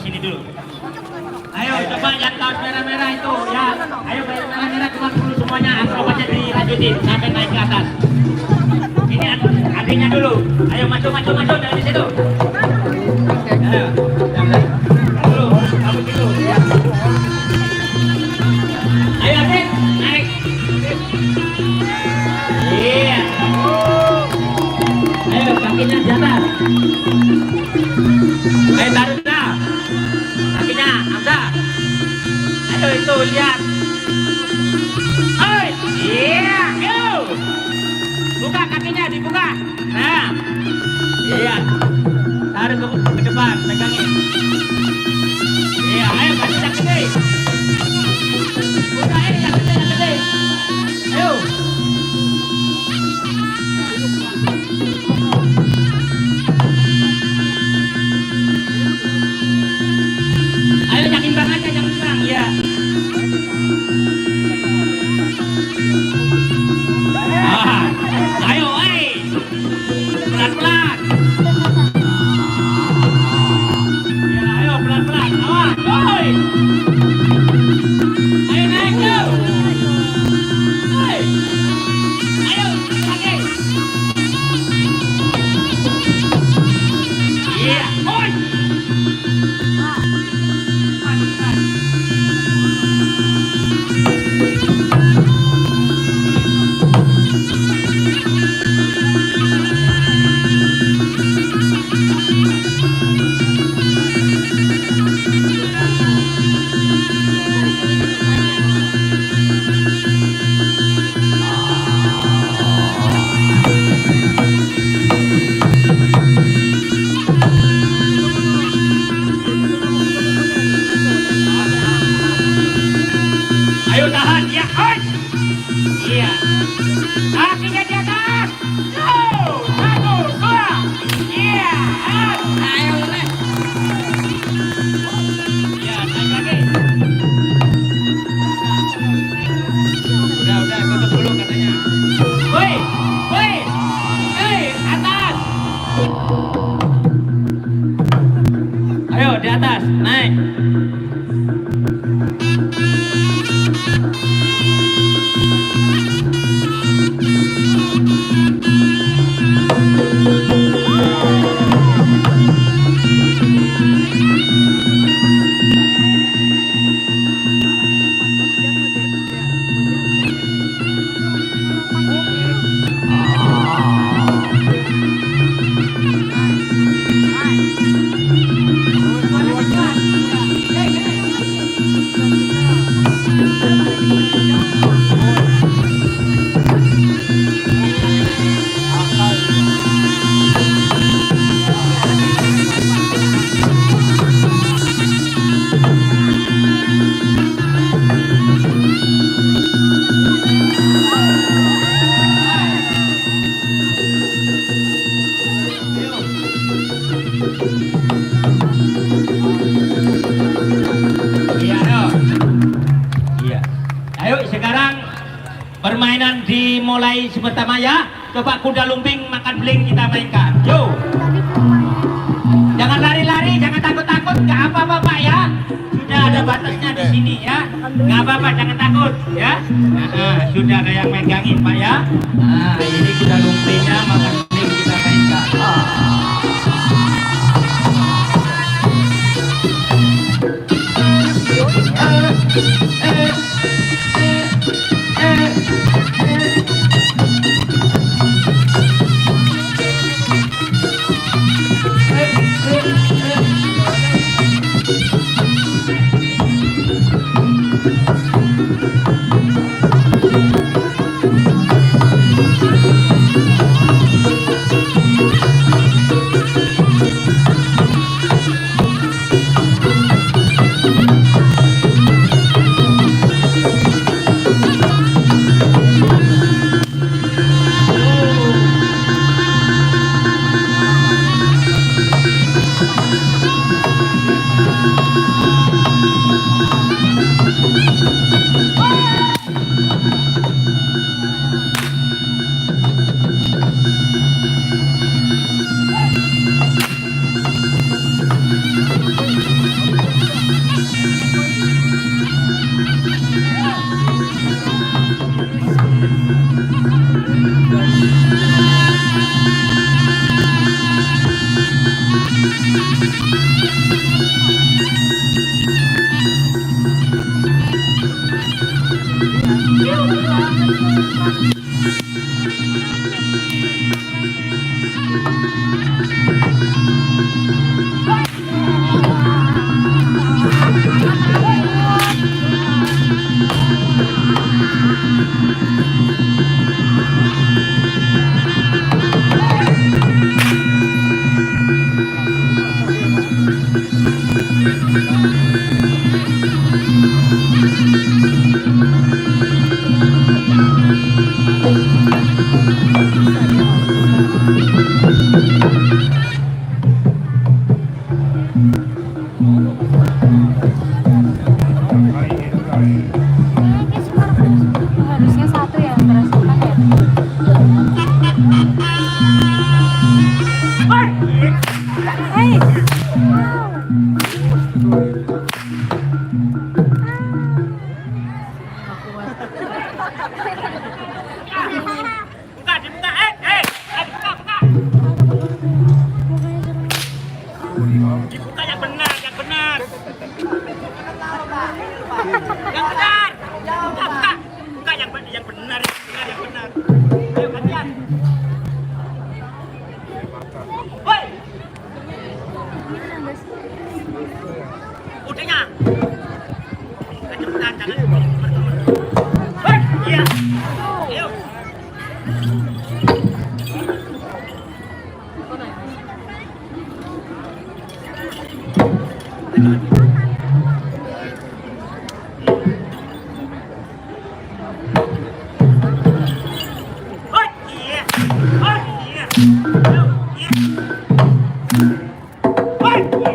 sini dulu. Ayo coba yang kaos merah-merah itu ya. Ayo merah-merah keluar dulu semuanya. Akrobatnya dilanjutin sampai naik ke atas. Ini adiknya dulu. Ayo maju dari situ. Ayo. Dulu, kamu situ. Ya. Ayo adik, naik. Iya. Ayo kakinya di atas. Ayo taruh dah. Kakinya, Hamzah. Ayo itu lihat. Oi, iya, ayo. Buka kakinya, dibuka. Nah, iya. Taruh ke depan, pegangin. Iya, ayo kasih yang gede. Buka ini yang gede. Ayo. Ayo yang imbang aja, yang imbang, ya. Ayo, pelan-pelan. Ya, ayo pelan-pelan. Awas, oi. Ayo naik yuk. Oi. Ayo, lagi. Iya, oi. Ayo tahan, ya, oi. Iya. Kakinya di atas. Go. 1, 2. Iya. Ayo boleh. Iya, naik lagi. Udah, tutup dulu katanya. Woi, atas. Ayo di atas, naik. Ayo sekarang permainan dimulai pertama ya. Coba kuda lumping makan beling kita mainkan. Yo. Jangan lari-lari, jangan takut-takut. Gak apa-apa Pak ya. Sudah ada batasnya di sini ya. Gak apa-apa, jangan takut ya. Sudah ada yang megangin Pak ya. Nah, ini kuda lumpingnya makan beling kita mainkan. Harusnya satu ya, terus empat ya. Hei. Buka, dibuka, buka. Dibuka yang benar, yang benar. Yang benar. Buka. Buka yang benar, yang benar. Ayo kalian. Woi. Udahnya. Kecepatan, jangan berteman. Woi, iya. Ayo. Hoi, iya. Hoi, iya. Ayo, iya. Hoi, iya.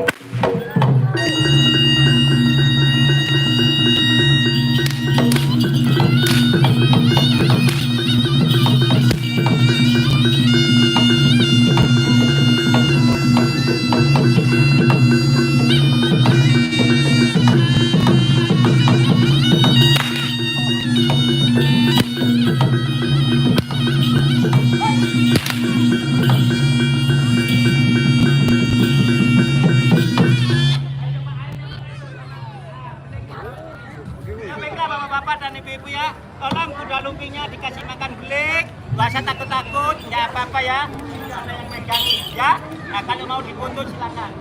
Mereka bapak-bapak dan ibu-ibu ya, tolong kuda lumpingnya dikasih makan belik, gak usah takut-takut, ya apa-apa ya, ada yang megangin ya. Nah kalau mau dibuntut silakan.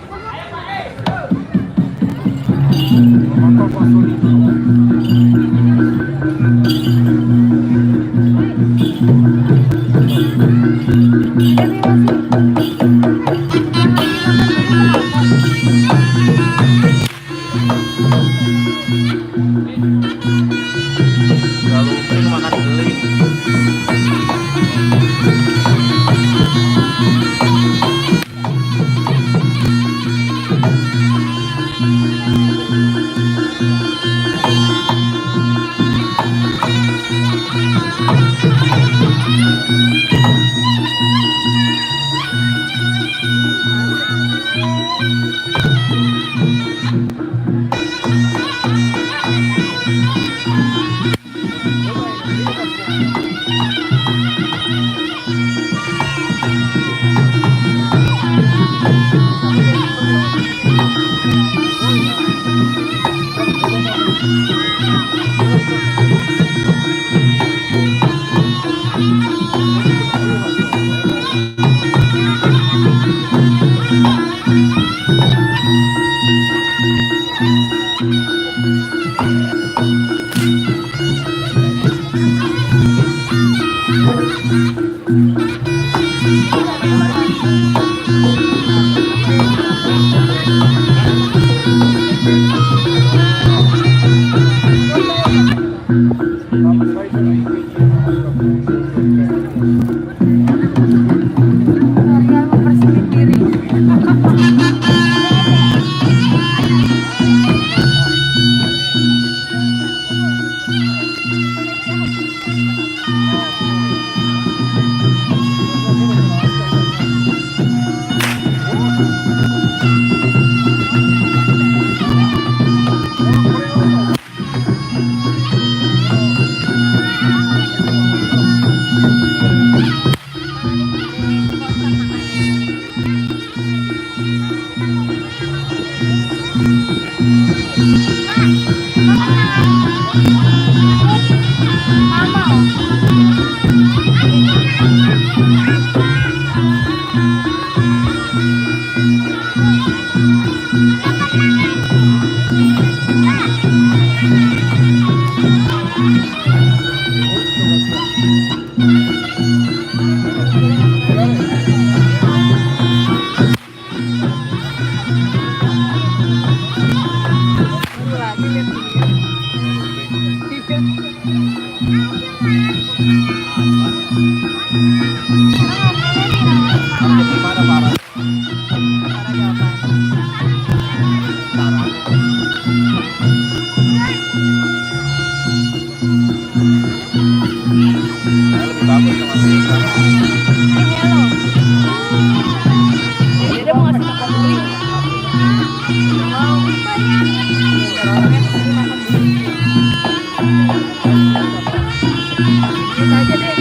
Ayo Pak, Lalu makan beling. Utara. Para jawaban. Lebih bagus sama si Utara. Ini dia mau ngasih makan dulu. Mau. Orangnya pasti makan dulu. Ini aja deh.